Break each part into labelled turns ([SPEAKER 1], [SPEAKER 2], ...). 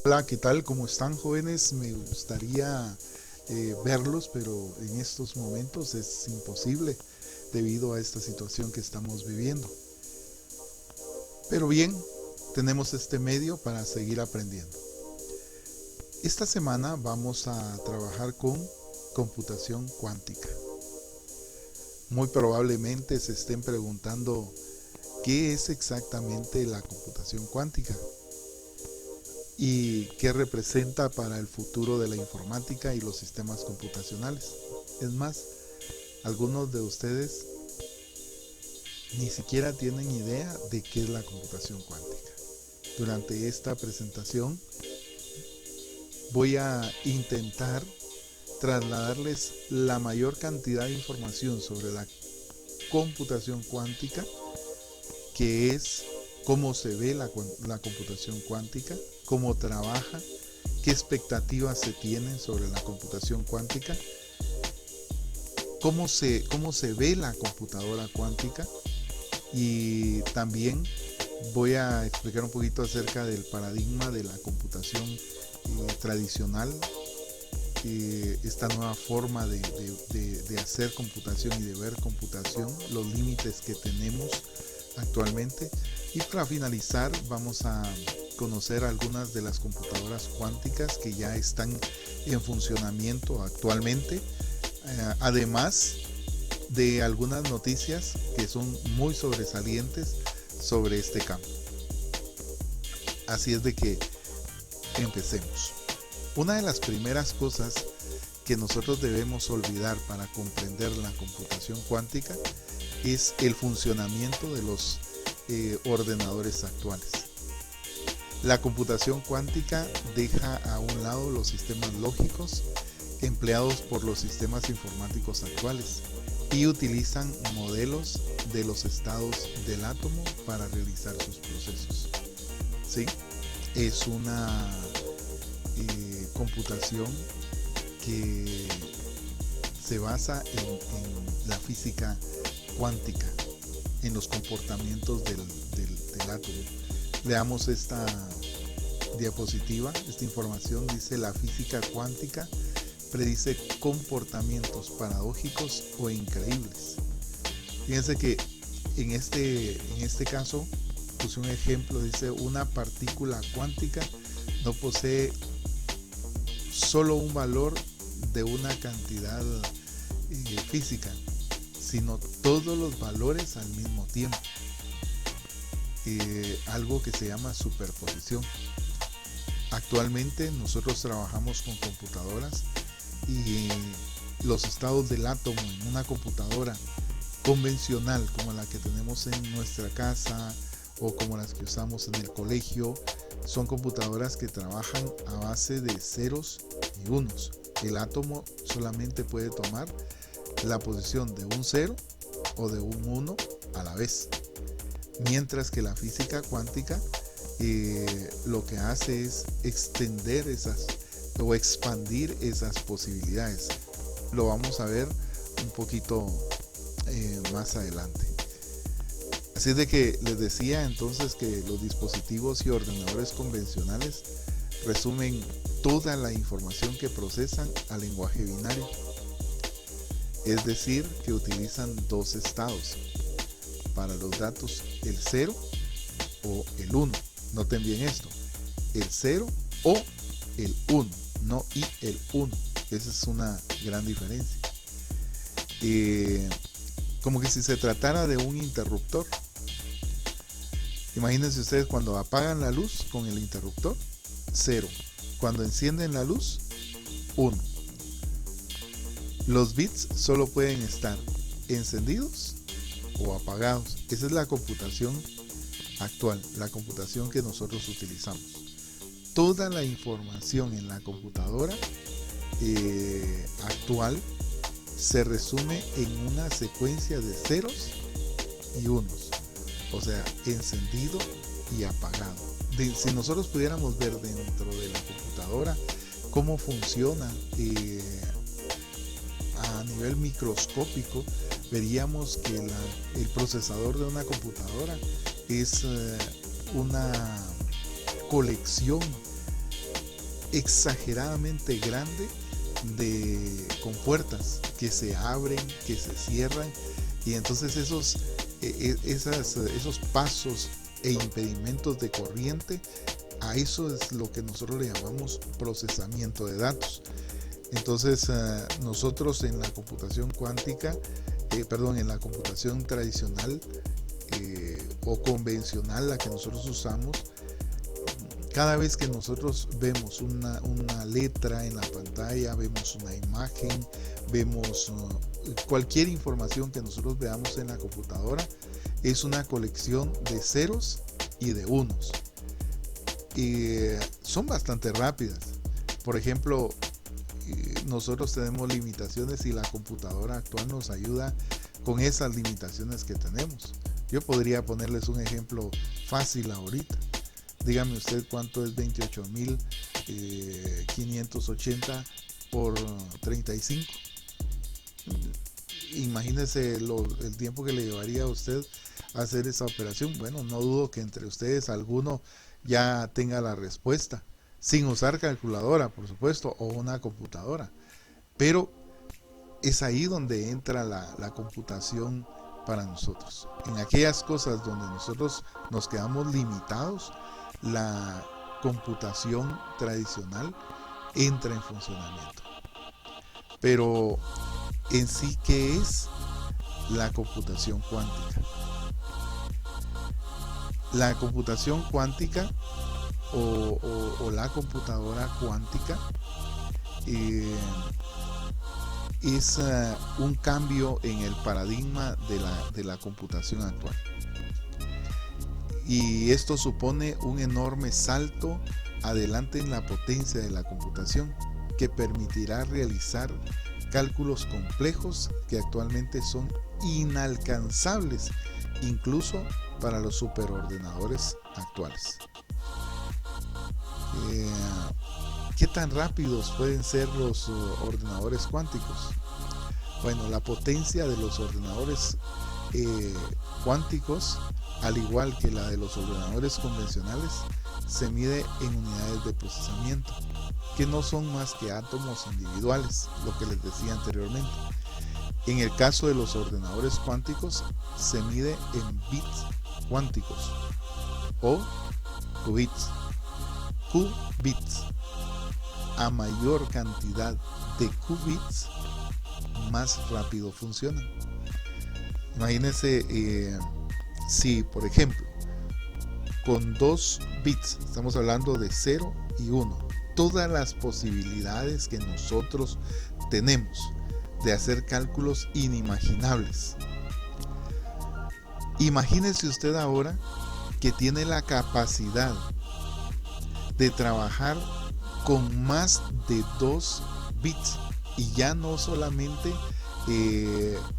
[SPEAKER 1] Hola, ¿qué tal? ¿Cómo están, jóvenes? Me gustaría verlos, pero en estos momentos es imposible debido a esta situación que estamos viviendo. Pero bien, tenemos este medio para seguir aprendiendo. Esta semana vamos a trabajar con computación cuántica. Muy probablemente se estén preguntando qué es exactamente la computación cuántica y qué representa para el futuro de la informática y los sistemas computacionales. Es más, algunos de ustedes ni siquiera tienen idea de qué es la computación cuántica. Durante esta presentación voy a intentar trasladarles la mayor cantidad de información sobre la computación cuántica, que es cómo se ve la computación cuántica, cómo trabaja, qué expectativas se tienen sobre la computación cuántica, cómo se ve la computadora cuántica, y también voy a explicar un poquito acerca del paradigma de la computación tradicional, esta nueva forma de hacer computación y de ver computación, los límites que tenemos actualmente. Y para finalizar vamos a conocer algunas de las computadoras cuánticas que ya están en funcionamiento actualmente, además de algunas noticias que son muy sobresalientes sobre este campo. Así es de que empecemos. Una de las primeras cosas que nosotros debemos olvidar para comprender la computación cuántica es el funcionamiento de los ordenadores actuales. La computación cuántica deja a un lado los sistemas lógicos empleados por los sistemas informáticos actuales y utilizan modelos de los estados del átomo para realizar sus procesos. ¿Sí? Es una computación que se basa en la física cuántica, en los comportamientos del átomo. Veamos esta diapositiva, esta información dice: la física cuántica predice comportamientos paradójicos o increíbles. Fíjense que en este caso puse un ejemplo, dice: una partícula cuántica no posee solo un valor de una cantidad física, sino todos los valores al mismo tiempo. Algo que se llama superposición. Actualmente nosotros trabajamos con computadoras y los estados del átomo en una computadora convencional como la que tenemos en nuestra casa o como las que usamos en el colegio son computadoras que trabajan a base de ceros y unos. El átomo solamente puede tomar la posición de un 0 o de un 1 a la vez, mientras que la física cuántica lo que hace es extender o expandir esas posibilidades. Lo vamos a ver un poquito más adelante. Así es de que les decía entonces que los dispositivos y ordenadores convencionales resumen toda la información que procesan al lenguaje binario, es decir, que utilizan dos estados para los datos: el 0 o el 1. Noten bien esto: el 0 o el 1, no y el 1. Esa es una gran diferencia. Como que si se tratara de un interruptor. Imagínense ustedes cuando apagan la luz con el interruptor: 0. Cuando encienden la luz: 1. Los bits solo pueden estar encendidos o apagados. Esa es la computación actual, la computación que nosotros utilizamos. Toda la información en la computadora actual se resume en una secuencia de ceros y unos, o sea, encendido y apagado. Si nosotros pudiéramos ver dentro de la computadora cómo funciona a nivel microscópico, veríamos que el procesador de una computadora es una colección exageradamente grande de compuertas que se abren, que se cierran, y entonces esos pasos e impedimentos de corriente, a eso es lo que nosotros le llamamos procesamiento de datos. Entonces nosotros en la computación cuántica, en la computación tradicional o convencional, la que nosotros usamos, cada vez que nosotros vemos una letra en la pantalla, vemos una imagen, vemos cualquier información que nosotros veamos en la computadora, es una colección de ceros y de unos. Son bastante rápidas. Por ejemplo, nosotros tenemos limitaciones y la computadora actual nos ayuda con esas limitaciones que tenemos. Yo podría ponerles un ejemplo fácil ahorita. Dígame usted cuánto es 28.580 por 35. Imagínese el tiempo que le llevaría a usted a hacer esa operación. Bueno, no dudo que entre ustedes alguno ya tenga la respuesta, sin usar calculadora, por supuesto, o una computadora. Pero es ahí donde entra la computación para nosotros. En aquellas cosas donde nosotros nos quedamos limitados, la computación tradicional entra en funcionamiento. Pero en sí, ¿qué es la computación cuántica? La computación cuántica o la computadora cuántica es un cambio en el paradigma de la computación actual. Y esto supone un enorme salto adelante en la potencia de la computación, que permitirá realizar cálculos complejos que actualmente son inalcanzables incluso para los superordenadores actuales. ¿Qué tan rápidos pueden ser los ordenadores cuánticos? Bueno, la potencia de los ordenadores cuánticos, al igual que la de los ordenadores convencionales, se mide en unidades de procesamiento, que no son más que átomos individuales, lo que les decía anteriormente. En el caso de los ordenadores cuánticos, se mide en bits cuánticos o qubits. Qubits. A mayor cantidad de qubits, más rápido funcionan. Imagínense si, por ejemplo, con 2 bits, estamos hablando de 0 y 1, todas las posibilidades que nosotros tenemos de hacer cálculos inimaginables. Imagínese usted ahora que tiene la capacidad de trabajar con más de 2 bits y ya no solamente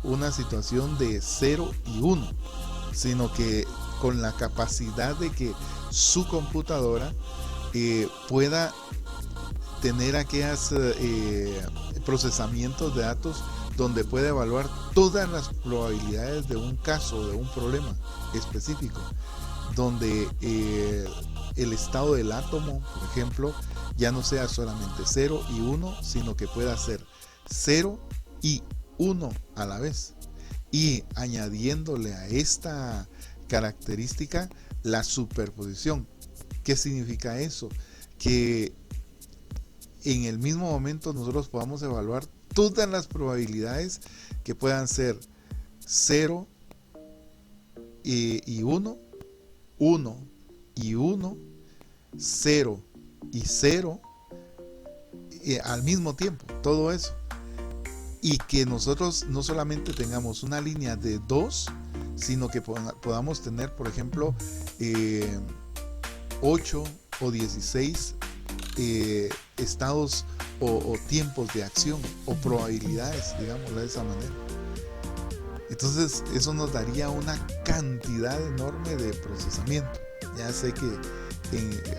[SPEAKER 1] una situación de 0 y 1, sino que con la capacidad de que su computadora pueda tener aquellos procesamientos de datos donde puede evaluar todas las probabilidades de un caso, de un problema específico, donde el estado del átomo, por ejemplo, ya no sea solamente 0 y 1, sino que pueda ser 0 y 1 a la vez. Y añadiéndole a esta característica la superposición. ¿Qué significa eso? Que en el mismo momento nosotros podamos evaluar todas las probabilidades que puedan ser 0 y 1, 1 y 1, 0 y 0 al mismo tiempo, todo eso. Y que nosotros no solamente tengamos una línea de 2, sino que podamos tener, por ejemplo, 8 o 16 estados o tiempos de acción o probabilidades, digámoslo de esa manera. Entonces eso nos daría una cantidad enorme de procesamiento. Ya sé que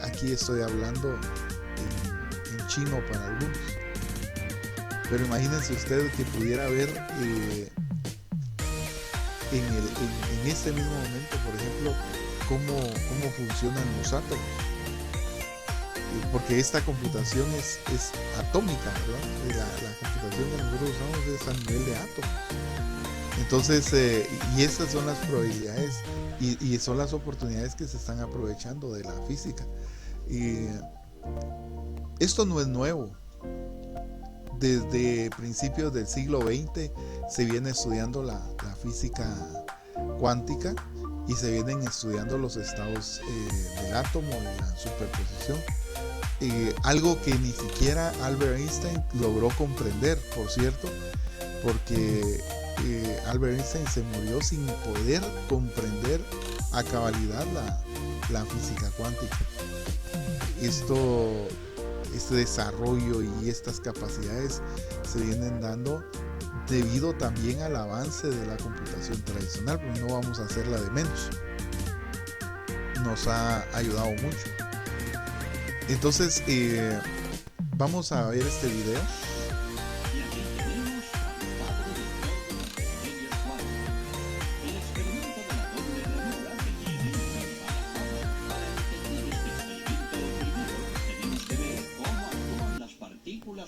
[SPEAKER 1] aquí estoy hablando en chino para algunos, Pero imagínense usted que pudiera ver en este mismo momento, por ejemplo, cómo funcionan los átomos. Porque esta computación es atómica, ¿verdad? La computación que nosotros usamos es a nivel de átomos. Entonces, y estas son las probabilidades y son las oportunidades que se están aprovechando de la física. Y esto no es nuevo. Desde principios del siglo XX se viene estudiando la física cuántica y se vienen estudiando los estados del átomo y la superposición. Algo que ni siquiera Albert Einstein logró comprender, por cierto, porque Albert Einstein se murió sin poder comprender a cabalidad la física cuántica. Este desarrollo y estas capacidades se vienen dando debido también al avance de la computación tradicional, pues no vamos a hacerla de menos. Nos ha ayudado mucho. Entonces, vamos a ver este video.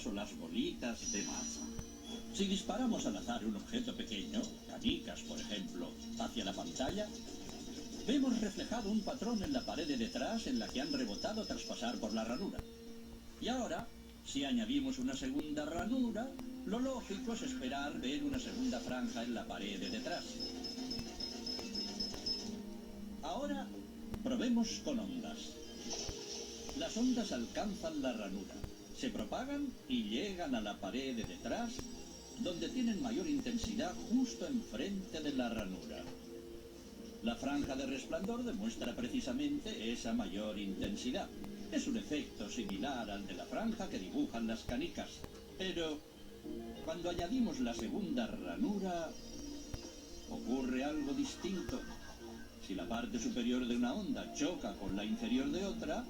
[SPEAKER 2] O las bolitas de masa. Si disparamos al azar un objeto pequeño, canicas por ejemplo, hacia la pantalla, vemos reflejado un patrón en la pared de detrás en la que han rebotado tras pasar por la ranura. Y ahora, si añadimos una segunda ranura, lo lógico es esperar ver una segunda franja en la pared de detrás. Ahora, probemos con ondas. Las ondas alcanzan la ranura, se propagan y llegan a la pared de detrás, donde tienen mayor intensidad justo enfrente de la ranura. La franja de resplandor demuestra precisamente esa mayor intensidad. Es un efecto similar al de la franja que dibujan las canicas. Pero cuando añadimos la segunda ranura, ocurre algo distinto. Si la parte superior de una onda choca con la inferior de otra,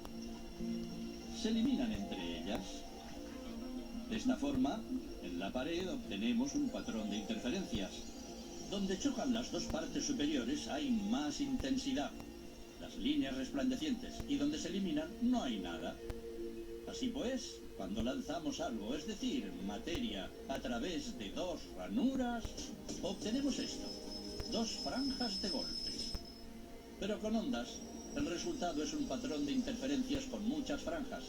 [SPEAKER 2] se eliminan entre ellas. De esta forma, en la pared obtenemos un patrón de interferencias. Donde chocan las dos partes superiores hay más intensidad, las líneas resplandecientes, y donde se eliminan no hay nada. Así pues, cuando lanzamos algo, es decir, materia, a través de dos ranuras, obtenemos esto, dos franjas de golpes. Pero con ondas, el resultado es un patrón de interferencias con muchas franjas.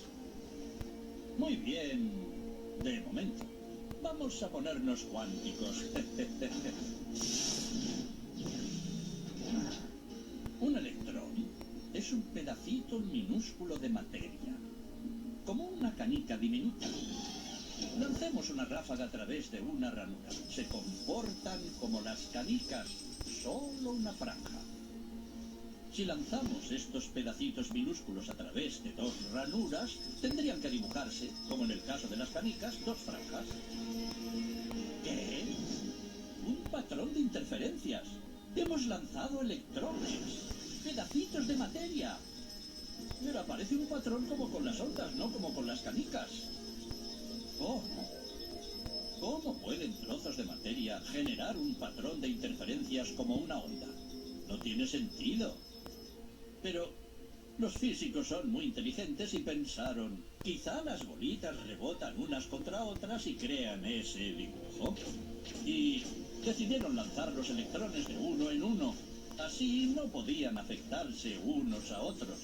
[SPEAKER 2] Muy bien, de momento. Vamos a ponernos cuánticos. Un electrón es un pedacito minúsculo de materia, como una canica diminuta. Lancemos una ráfaga a través de una ranura. Se comportan como las canicas, solo una franja. Si lanzamos estos pedacitos minúsculos a través de dos ranuras, tendrían que dibujarse, como en el caso de las canicas, dos franjas. ¿Qué? Un patrón de interferencias. Hemos lanzado electrones, pedacitos de materia. Pero aparece un patrón como con las ondas, no como con las canicas. ¿Cómo? ¿Cómo pueden trozos de materia generar un patrón de interferencias como una onda? No tiene sentido. Pero los físicos son muy inteligentes y pensaron, quizá las bolitas rebotan unas contra otras y crean ese dibujo. Y decidieron lanzar los electrones de uno en uno. Así no podían afectarse unos a otros.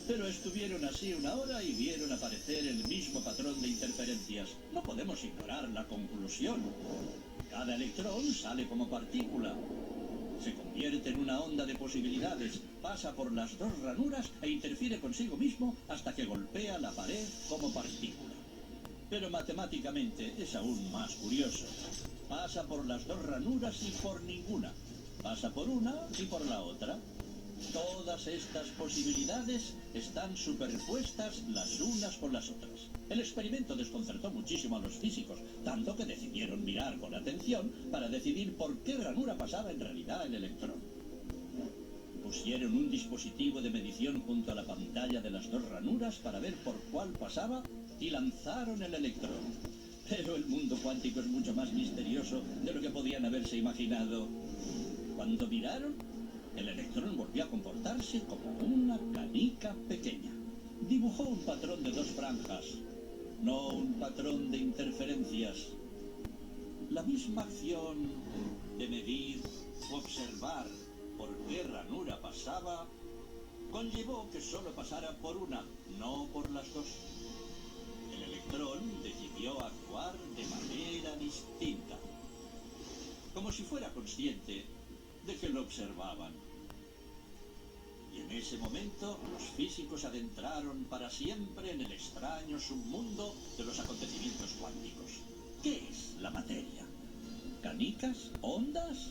[SPEAKER 2] Pero estuvieron así una hora y vieron aparecer el mismo patrón de interferencias. No podemos ignorar la conclusión. Cada electrón sale como partícula. Se convierte en una onda de posibilidades, pasa por las dos ranuras e interfiere consigo mismo hasta que golpea la pared como partícula. Pero matemáticamente es aún más curioso. Pasa por las dos ranuras y por ninguna. Pasa por una y por la otra. Todas estas posibilidades están superpuestas las unas con las otras. El experimento desconcertó muchísimo a los físicos, tanto que decidieron mirar con atención para decidir por qué ranura pasaba en realidad el electrón. Pusieron un dispositivo de medición junto a la pantalla de las dos ranuras para ver por cuál pasaba y lanzaron el electrón. Pero el mundo cuántico es mucho más misterioso de lo que podían haberse imaginado. Cuando miraron, el electrón volvió a comportarse como una canica pequeña. Dibujó un patrón de 2 franjas, no un patrón de interferencias. La misma acción de medir u observar por qué ranura pasaba conllevó que solo pasara por una, no por las 2. El electrón decidió actuar de manera distinta, como si fuera consciente de que lo observaban. Y en ese momento los físicos adentraron para siempre en el extraño submundo de los acontecimientos cuánticos. ¿Qué es la materia? ¿Canicas? ¿Ondas?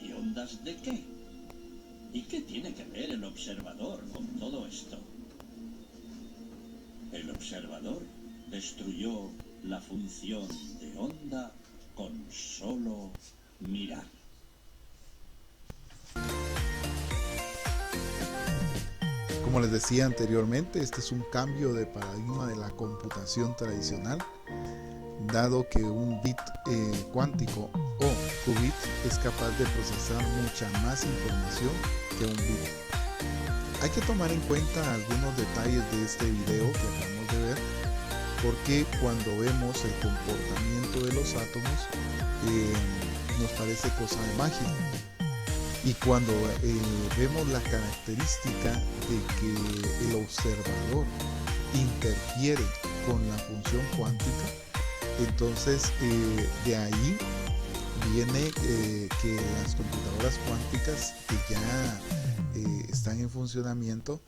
[SPEAKER 2] ¿Y ondas de qué? ¿Y qué tiene que ver el observador con todo esto? El observador destruyó la función de onda con solo mirar.
[SPEAKER 1] Como les decía anteriormente, este es un cambio de paradigma de la computación tradicional, dado que un bit cuántico o qubit es capaz de procesar mucha más información que un bit. Hay que tomar en cuenta algunos detalles de este video que acabamos de ver, porque cuando vemos el comportamiento de los átomos nos parece cosa de magia. Y cuando vemos la característica de que el observador interfiere con la función cuántica, entonces de ahí viene que las computadoras cuánticas que ya están en funcionamiento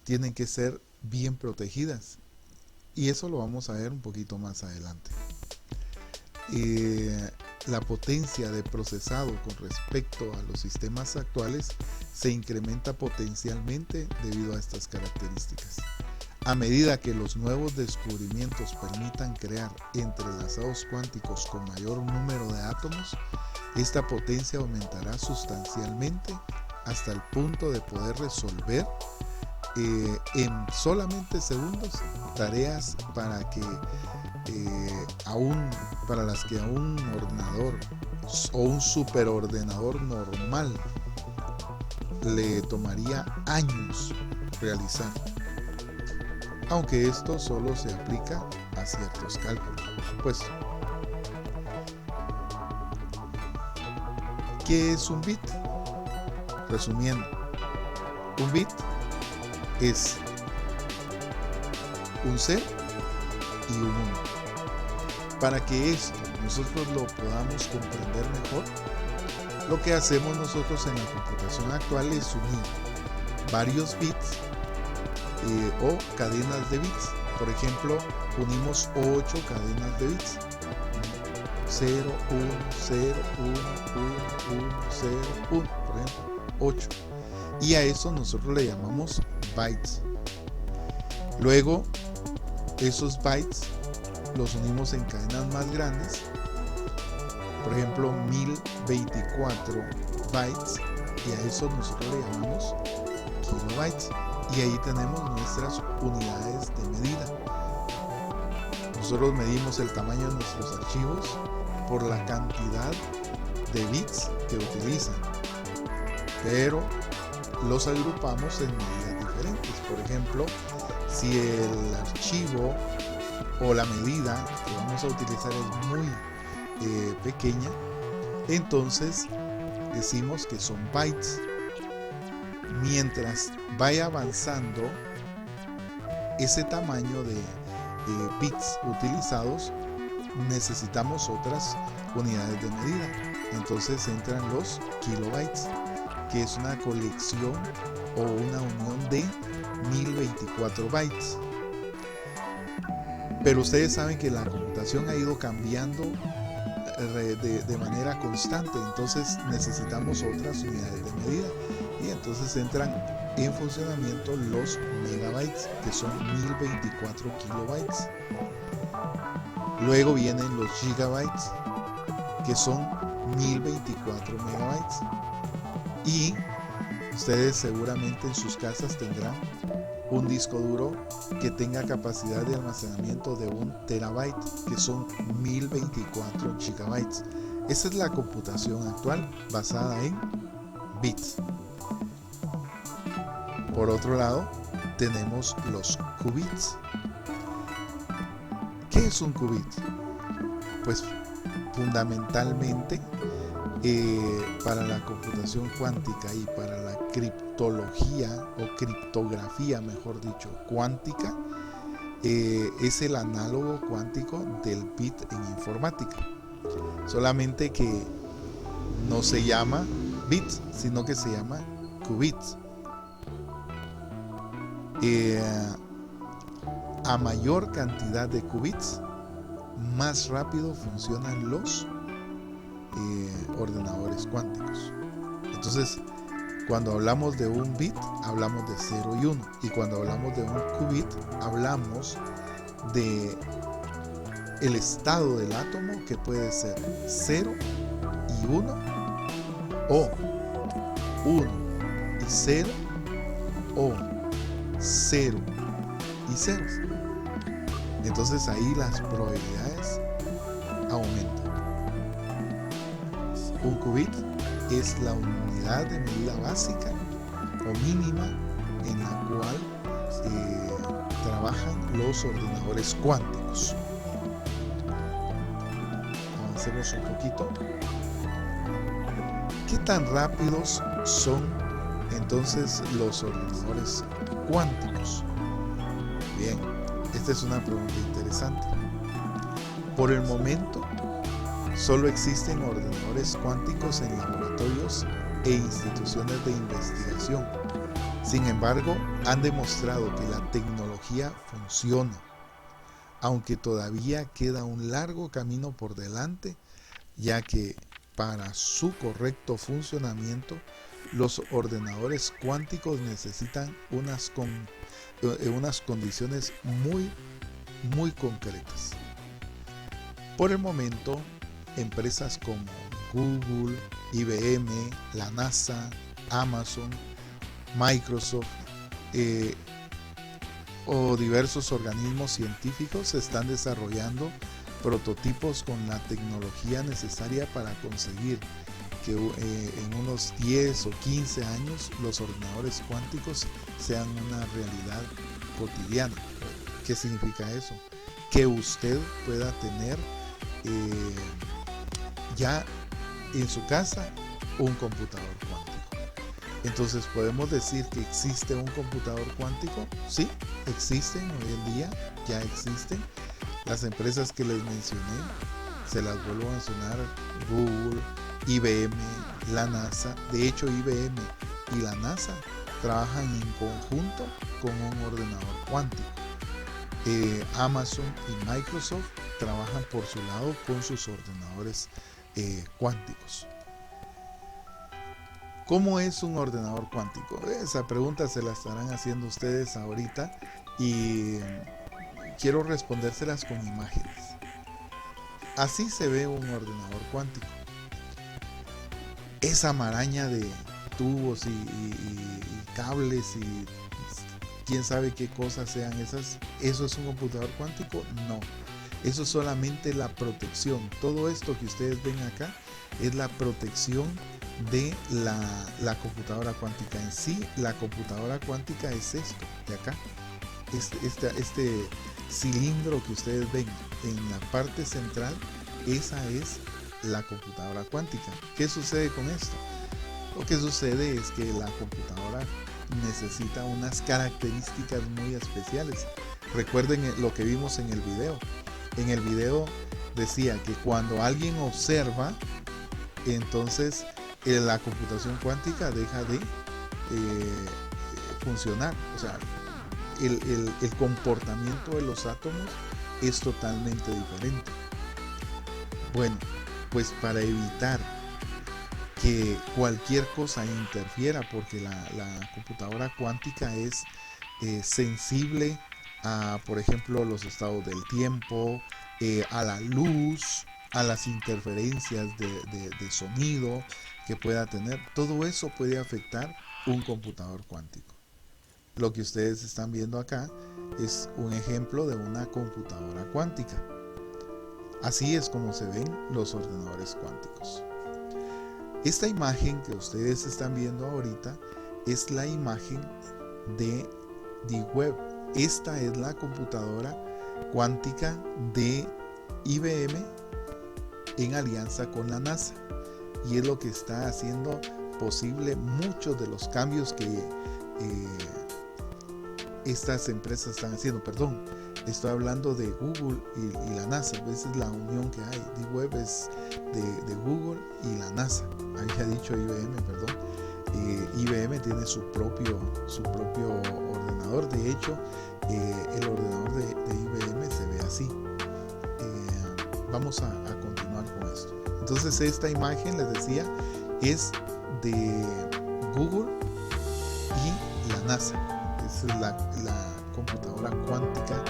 [SPEAKER 1] tienen que ser bien protegidas. Y eso lo vamos a ver un poquito más adelante. La potencia de procesado con respecto a los sistemas actuales se incrementa potencialmente debido a estas características. A medida que los nuevos descubrimientos permitan crear entrelazados cuánticos con mayor número de átomos, esta potencia aumentará sustancialmente hasta el punto de poder resolver en solamente segundos tareas para las que a un ordenador o un superordenador normal le tomaría años realizar, aunque esto solo se aplica a ciertos cálculos. Pues, ¿qué es un bit? Resumiendo, un bit es un 0 y un 1. Para que esto nosotros lo podamos comprender mejor, lo que hacemos nosotros en la computación actual es unir varios bits o cadenas de bits. Por ejemplo, unimos 8 cadenas de bits: 0, 1, 0, 1, 1, 1, 0, 1, por ejemplo, 8. Y a eso nosotros le llamamos bytes. Luego esos bytes los unimos en cadenas más grandes, por ejemplo 1024 bytes, y a eso nosotros le llamamos kilobytes, y ahí tenemos nuestras unidades de medida. Nosotros medimos el tamaño de nuestros archivos por la cantidad de bits que utilizan, pero los agrupamos en medidas diferentes. Por ejemplo, si el archivo o la medida que vamos a utilizar es muy pequeña, entonces decimos que son bytes. Mientras vaya avanzando ese tamaño de bits utilizados, necesitamos otras unidades de medida. Entonces entran los kilobytes, que es una colección o una unión de 1024 bytes. Pero ustedes saben que la computación ha ido cambiando de manera constante, entonces necesitamos otras unidades de medida, y entonces entran en funcionamiento los megabytes, que son 1024 kilobytes. Luego vienen los gigabytes, que son 1024 megabytes. Y ustedes seguramente en sus casas tendrán un disco duro que tenga capacidad de almacenamiento de 1 terabyte, que son 1024 gigabytes. Esa es la computación actual basada en bits. Por otro lado, tenemos los qubits. ¿Qué es un qubit? Pues fundamentalmente para la computación cuántica y para la criptología o criptografía, mejor dicho, cuántica, es el análogo cuántico del bit en informática. Solamente que no se llama bits, sino que se llama qubits. A mayor cantidad de qubits, más rápido funcionan los ordenadores cuánticos. Entonces, cuando hablamos de un bit, hablamos de 0 y 1. Y cuando hablamos de un qubit, hablamos de el estado del átomo, que puede ser 0 y 1, o 1 y 0, o 0 y 0. Entonces ahí las probabilidades aumentan. Un qubit es la unidad de medida básica o mínima en la cual trabajan los ordenadores cuánticos. Avancemos un poquito. ¿Qué tan rápidos son entonces los ordenadores cuánticos? Bien, esta es una pregunta interesante. Por el momento, solo existen ordenadores cuánticos en laboratorios e instituciones de investigación. Sin embargo, han demostrado que la tecnología funciona, aunque todavía queda un largo camino por delante, ya que para su correcto funcionamiento, los ordenadores cuánticos necesitan unas condiciones muy concretas. Por el momento, empresas como Google, IBM, la NASA, Amazon, Microsoft o diversos organismos científicos están desarrollando prototipos con la tecnología necesaria para conseguir que en unos 10 o 15 años los ordenadores cuánticos sean una realidad cotidiana. ¿Qué significa eso? Que usted pueda tener ya en su casa un computador cuántico. Entonces, ¿podemos decir que existe un computador cuántico? Sí, existen hoy en día, ya existen. Las empresas que les mencioné, se las vuelvo a mencionar: Google, IBM, la NASA. De hecho, IBM y la NASA trabajan en conjunto con un ordenador cuántico. Amazon y Microsoft trabajan por su lado con sus ordenadores cuánticos. ¿Cómo es un ordenador cuántico? Esa pregunta se la estarán haciendo ustedes ahorita y quiero respondérselas con imágenes. Así se ve un ordenador cuántico. Esa maraña de tubos y cables y quién sabe qué cosas sean esas, ¿eso es un computador cuántico? No. Eso es solamente la protección. Todo esto que ustedes ven acá es la protección de la computadora cuántica. En sí, la computadora cuántica es esto de acá. Este cilindro que ustedes ven en la parte central, esa es la computadora cuántica. ¿Qué sucede con esto? Lo que sucede es que la computadora necesita unas características muy especiales. Recuerden lo que vimos en el video. En el video decía que cuando alguien observa, entonces la computación cuántica deja de funcionar. O sea, el comportamiento de los átomos es totalmente diferente. Bueno, pues para evitar que cualquier cosa interfiera, porque la computadora cuántica es sensible a, por ejemplo, los estados del tiempo, a la luz, a las interferencias de sonido que pueda tener. Todo eso puede afectar un computador cuántico. lo que ustedes están viendo acá es un ejemplo de una computadora cuántica. Así es como se ven los ordenadores cuánticos. Esta imagen que ustedes están viendo ahorita es la imagen de D-Web. Esta es la computadora cuántica de IBM en alianza con la NASA, y es lo que está haciendo posible muchos de los cambios que estas empresas están haciendo. Perdón, estoy hablando de Google y la NASA. Esa es la unión que hay. D-Web es de Google y la NASA. Había dicho IBM, perdón. IBM tiene su propio ordenador. De hecho, el ordenador de IBM se ve así. Vamos a continuar con esto. Entonces, esta imagen, les decía, es de Google y la NASA. Esa es la computadora cuántica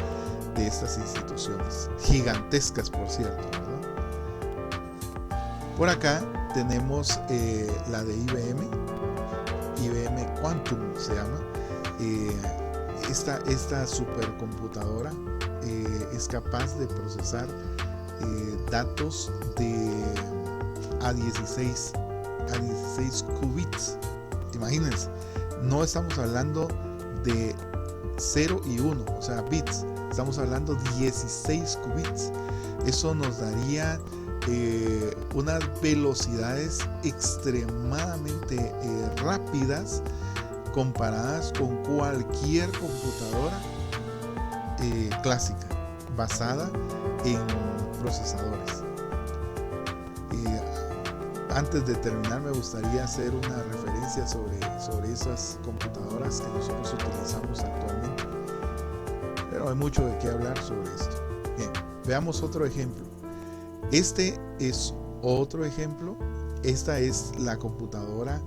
[SPEAKER 1] de estas instituciones, gigantescas, por cierto, ¿verdad? Por acá tenemos la de IBM Quantum se llama. Esta supercomputadora es capaz de procesar datos a 16 qubits. Imagínense, no estamos hablando de 0 y 1, o sea, bits. Estamos hablando de 16 qubits. Eso nos daría unas velocidades extremadamente rápidas comparadas con cualquier computadora clásica basada en procesadores. Antes de terminar, me gustaría hacer una referencia sobre esas computadoras que nosotros utilizamos actualmente, pero hay mucho de qué hablar sobre esto. Bien, veamos otro ejemplo. Este es otro ejemplo. Esta es la computadora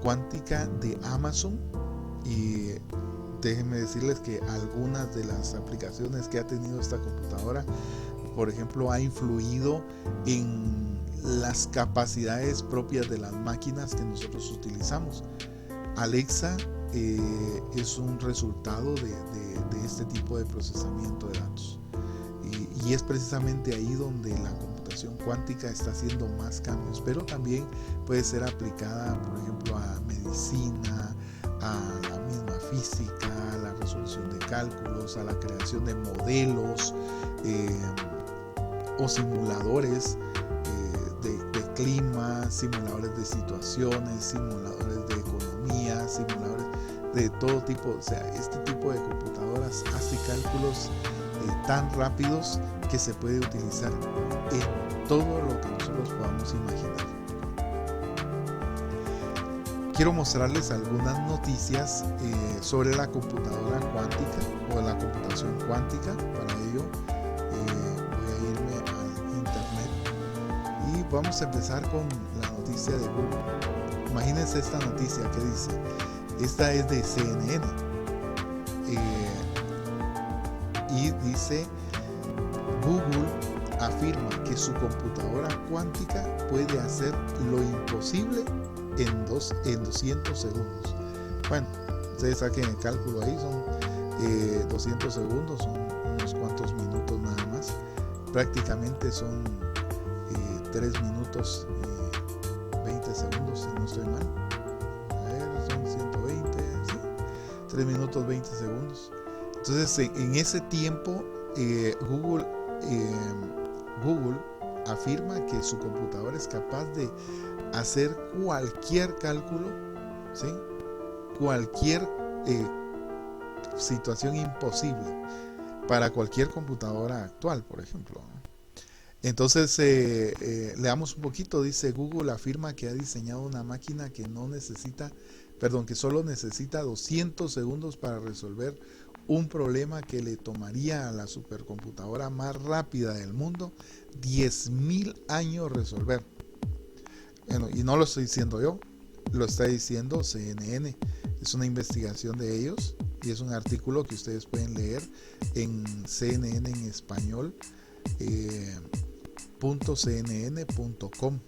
[SPEAKER 1] cuántica de Amazon, y déjenme decirles que algunas de las aplicaciones que ha tenido esta computadora, por ejemplo, ha influido en las capacidades propias de las máquinas que nosotros utilizamos. Alexa es un resultado de este tipo de procesamiento de datos, y es precisamente ahí donde la computación cuántica está haciendo más cambios, pero también puede ser aplicada, por ejemplo, a medicina, a la misma física, a la resolución de cálculos, a la creación de modelos o simuladores de clima, simuladores de situaciones, simuladores de economía, simuladores de todo tipo. O sea, este tipo de computadoras hace cálculos tan rápidos que se puede utilizar en todo lo que nosotros podamos imaginar. Quiero mostrarles algunas noticias sobre la computadora cuántica o la computación cuántica. Para ello voy a irme al internet y vamos a empezar con la noticia de Google. Imagínense esta noticia que dice, esta es de CNN, y dice: Google afirma que su computadora cuántica puede hacer lo imposible en 200 segundos. Bueno, ustedes saquen el cálculo ahí, son 200 segundos, son unos cuantos minutos nada más. Prácticamente son 3 minutos y 20 segundos, si no estoy mal. A ver, son 120, sí, 3 minutos 20 segundos. Entonces, en ese tiempo, Google afirma que su computadora es capaz de hacer cualquier cálculo, ¿sí? Cualquier situación imposible para cualquier computadora actual, por ejemplo. Entonces, leamos un poquito. Dice: Google afirma que ha diseñado una máquina que que solo necesita 200 segundos para resolver un problema que le tomaría a la supercomputadora más rápida del mundo 10.000 años resolver. Bueno, y no lo estoy diciendo yo, lo está diciendo CNN. Es una investigación de ellos y es un artículo que ustedes pueden leer en CNN en español, .cnn.com.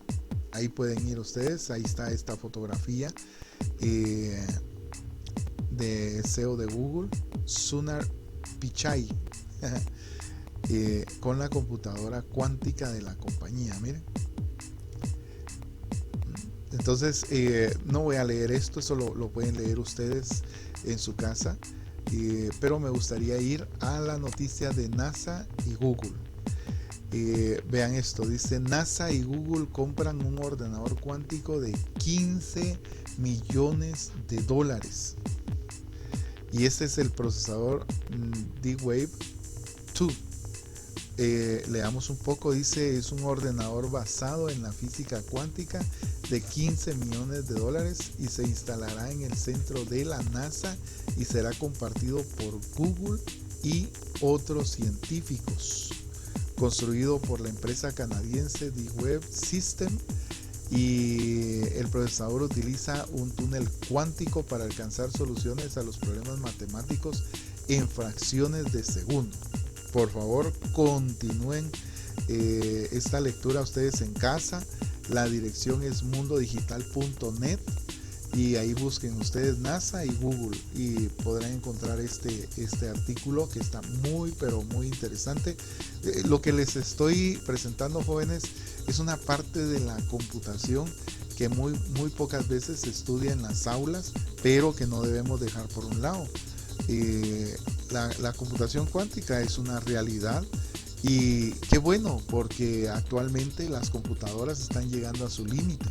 [SPEAKER 1] Ahí pueden ir ustedes, ahí está esta fotografía de CEO de Google, Sundar Pichai, con la computadora cuántica de la compañía. Miren. Entonces, no voy a leer esto, eso lo pueden leer ustedes en su casa, pero me gustaría ir a la noticia de NASA y Google. Vean esto, dice: NASA y Google compran un ordenador cuántico de 15 millones de dólares. Y este es el procesador D-Wave 2. Leamos un poco, dice: es un ordenador basado en la física cuántica de 15 millones de dólares y se instalará en el centro de la NASA y será compartido por Google y otros científicos. Construido por la empresa canadiense D-Wave System, y el procesador utiliza un túnel cuántico para alcanzar soluciones a los problemas matemáticos en fracciones de segundo. Por favor, continúen esta lectura ustedes en casa. La dirección es mundodigital.net y ahí busquen ustedes NASA y Google y podrán encontrar este artículo que está muy pero muy interesante. Lo que les estoy presentando, jóvenes, es una parte de la computación que muy pocas veces se estudia en las aulas, pero que no debemos dejar por un lado. La computación cuántica es una realidad. Y qué bueno, porque actualmente las computadoras están llegando a su límite.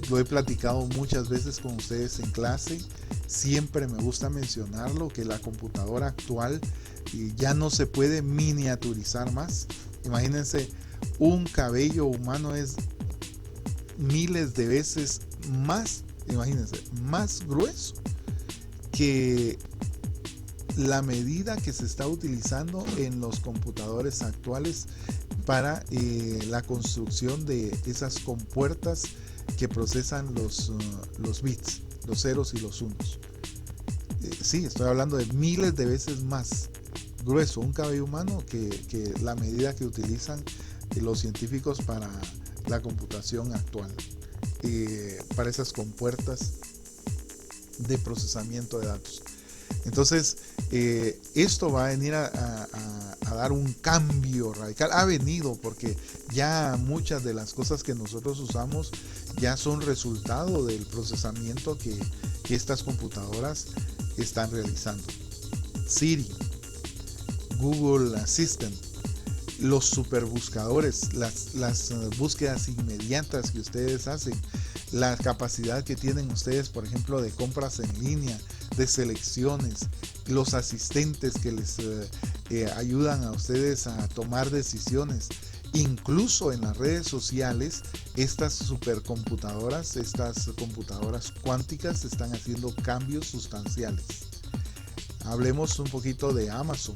[SPEAKER 1] Lo he platicado muchas veces con ustedes en clase. Siempre me gusta mencionarlo, que la computadora actual ya no se puede miniaturizar más. Imagínense, un cabello humano es miles de veces más, imagínense, más grueso que la medida que se está utilizando en los computadores actuales para la construcción de esas compuertas que procesan los bits, los ceros y los unos. Sí, estoy hablando de miles de veces más grueso un cabello humano que la medida que utilizan los científicos para la computación actual, para esas compuertas de procesamiento de datos. Entonces, esto va a venir a dar un cambio radical. Ha venido, porque ya muchas de las cosas que nosotros usamos ya son resultado del procesamiento que estas computadoras están realizando. Siri, Google Assistant, los superbuscadores, las búsquedas inmediatas que ustedes hacen, la capacidad que tienen ustedes, por ejemplo, de compras en línea, de selecciones, los asistentes que les ayudan a ustedes a tomar decisiones. Incluso en las redes sociales, estas supercomputadoras, estas computadoras cuánticas están haciendo cambios sustanciales. Hablemos un poquito de Amazon.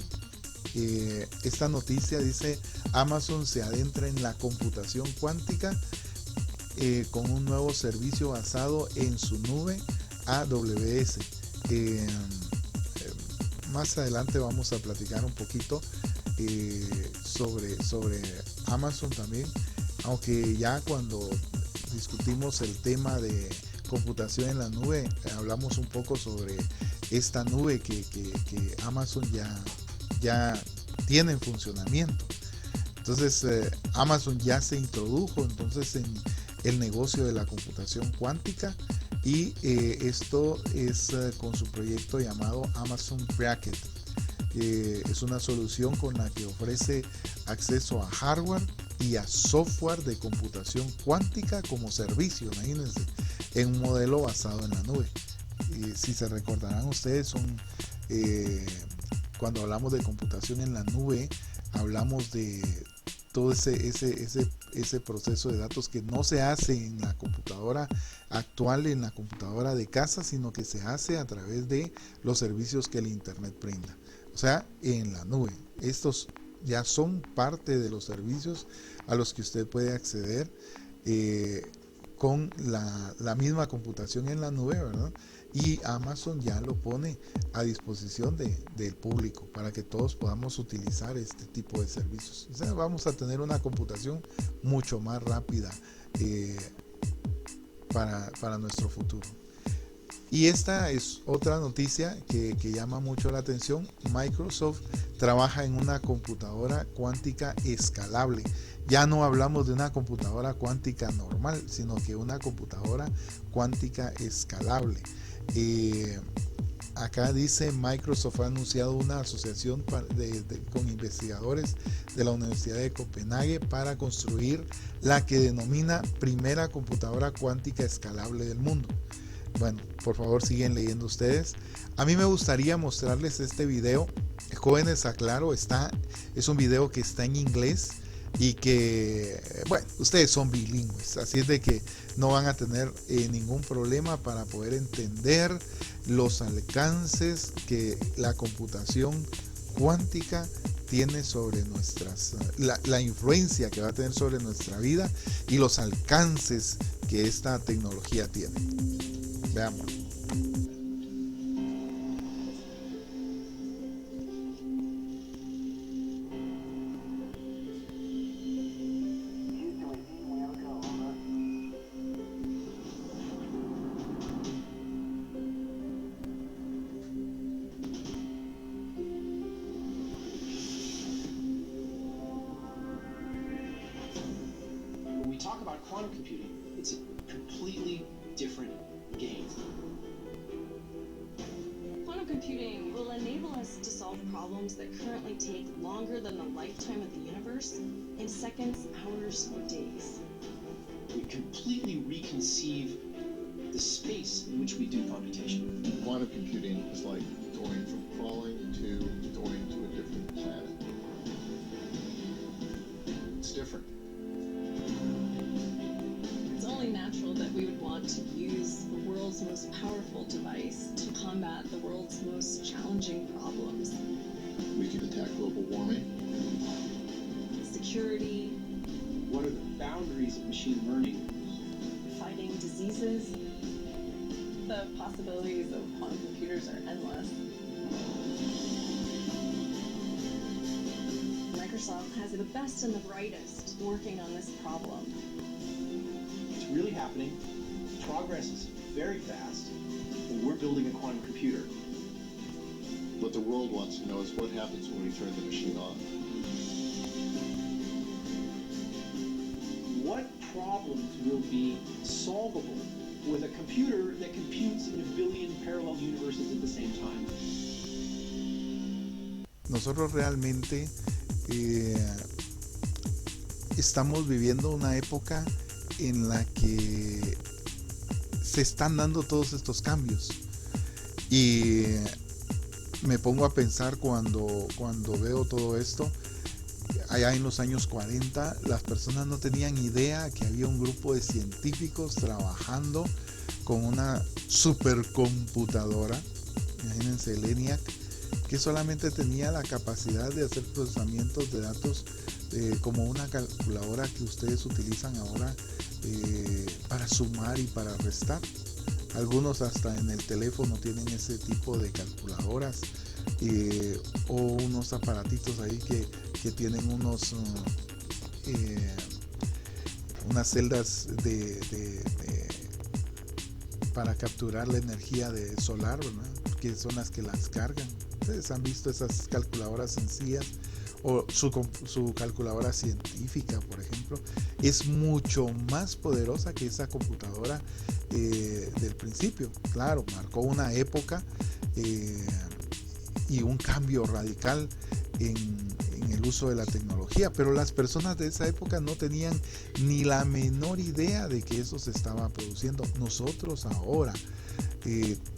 [SPEAKER 1] Esta noticia dice: Amazon se adentra en la computación cuántica con un nuevo servicio basado en su nube AWS. Más adelante vamos a platicar un poquito sobre Amazon también, aunque ya cuando discutimos el tema de computación en la nube, hablamos un poco sobre esta nube que Amazon ya tiene en funcionamiento. Entonces Amazon ya se introdujo entonces en el negocio de la computación cuántica, y esto es con su proyecto llamado Amazon Braket. Es una solución con la que ofrece acceso a hardware y a software de computación cuántica como servicio, imagínense, en un modelo basado en la nube. Si se recordarán ustedes, cuando hablamos de computación en la nube, hablamos de todo ese proceso de datos que no se hace en la computadora actual, en la computadora de casa, sino que se hace a través de los servicios que el internet brinda, o sea, en la nube. Estos ya son parte de los servicios a los que usted puede acceder con la misma computación en la nube, ¿verdad? Y Amazon ya lo pone a disposición del público para que todos podamos utilizar este tipo de servicios. O sea, vamos a tener una computación mucho más rápida para nuestro futuro. Y esta es otra noticia que llama mucho la atención. Microsoft trabaja en una computadora cuántica escalable. Ya no hablamos de una computadora cuántica normal, sino que una computadora cuántica escalable. Acá dice: Microsoft ha anunciado una asociación con investigadores de la Universidad de Copenhague para construir la que denomina primera computadora cuántica escalable del mundo. Bueno, por favor siguen leyendo ustedes. A mí me gustaría mostrarles este video. Jóvenes, aclaro, es un video que está en inglés y que, bueno, ustedes son bilingües, así es de que no van a tener ningún problema para poder entender los alcances que la computación cuántica tiene sobre la influencia que va a tener sobre nuestra vida y los alcances que esta tecnología tiene. Veamos.
[SPEAKER 3] When we talk about quantum computing, it's a completely different game.
[SPEAKER 4] Quantum computing will enable us to solve problems that currently take longer than the lifetime of the universe in seconds, hours, or days.
[SPEAKER 3] We completely reconceive the space in which we do computation.
[SPEAKER 5] Quantum computing is like going from crawling to going to a different planet. It's different.
[SPEAKER 4] It's only natural that we would want to use the world's most powerful device to combat the world's most challenging problems.
[SPEAKER 5] We can attack global warming.
[SPEAKER 4] Security,
[SPEAKER 3] What are the boundaries of machine learning?
[SPEAKER 4] fighting diseases. The possibilities of quantum computers are endless. Microsoft has the best and the brightest working on this problem.
[SPEAKER 3] It's really happening. Progress is very fast. And we're building a quantum computer.
[SPEAKER 5] What the world wants to know is what happens when we turn the machine on.
[SPEAKER 3] What problems will be solvable with a computer that computes in a billion parallel universes at the same time?
[SPEAKER 1] Nosotros realmente estamos viviendo una época en la que se están dando todos estos cambios, y me pongo a pensar cuando veo todo esto. Allá en los años 40 las personas no tenían idea que había un grupo de científicos trabajando con una supercomputadora, imagínense, el ENIAC, que solamente tenía la capacidad de hacer procesamientos de datos como una calculadora que ustedes utilizan ahora para sumar y para restar. Algunos hasta en el teléfono tienen ese tipo de calculadoras, o unos aparatitos ahí que tienen unas celdas para capturar la energía solar, ¿verdad? Que son las que las cargan. Ustedes han visto esas calculadoras sencillas, o su calculadora científica, por ejemplo, es mucho más poderosa que esa computadora del principio. Claro, marcó una época y un cambio radical en el uso de la tecnología, pero las personas de esa época no tenían ni la menor idea de que eso se estaba produciendo. Nosotros ahora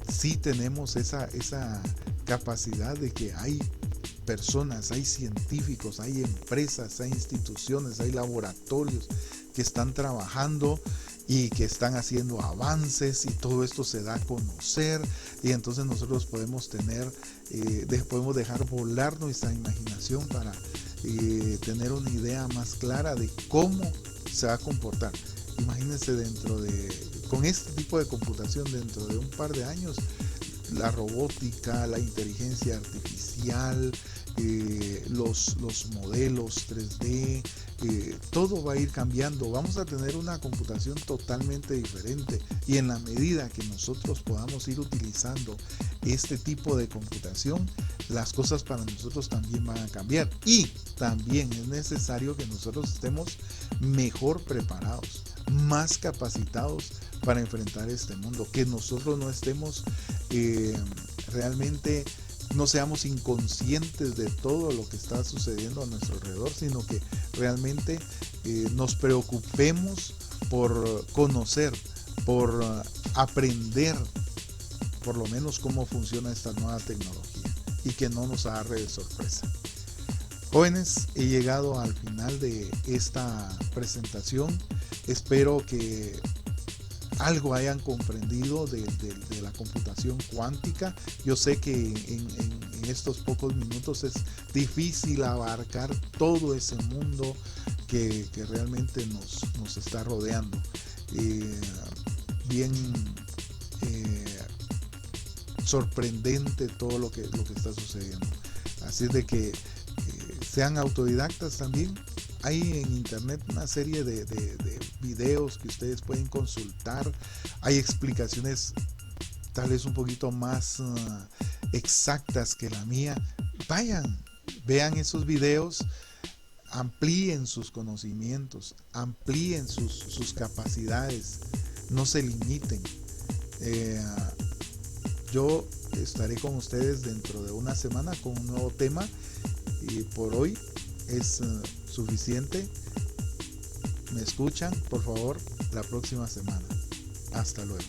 [SPEAKER 1] sí tenemos esa capacidad de que hay personas, hay científicos, hay empresas, hay instituciones, hay laboratorios que están trabajando y que están haciendo avances, y todo esto se da a conocer, y entonces nosotros podemos podemos dejar volar nuestra imaginación para tener una idea más clara de cómo se va a comportar. Imagínense, con este tipo de computación, dentro de un par de años, la robótica, la inteligencia artificial, los modelos 3D, todo va a ir cambiando. Vamos a tener una computación totalmente diferente, y en la medida que nosotros podamos ir utilizando este tipo de computación, las cosas para nosotros también van a cambiar, y también es necesario que nosotros estemos mejor preparados, más capacitados para enfrentar este mundo, que nosotros no estemos realmente, no seamos inconscientes de todo lo que está sucediendo a nuestro alrededor, sino que realmente nos preocupemos por conocer, por aprender por lo menos cómo funciona esta nueva tecnología, y que no nos agarre de sorpresa. Jóvenes, he llegado al final de esta presentación. Espero que algo hayan comprendido de la computación cuántica. Yo sé que en estos pocos minutos es difícil abarcar todo ese mundo que realmente nos está rodeando. Bien sorprendente todo lo que está sucediendo. Así es de que sean autodidactas también. Hay en internet una serie de videos que ustedes pueden consultar. Hay explicaciones tal vez un poquito más exactas que la mía. Vayan, vean esos videos, amplíen sus conocimientos, amplíen sus capacidades, no se limiten. Yo estaré con ustedes dentro de una semana con un nuevo tema, y por hoy es suficiente. Me escuchan, por favor, la próxima semana. Hasta luego.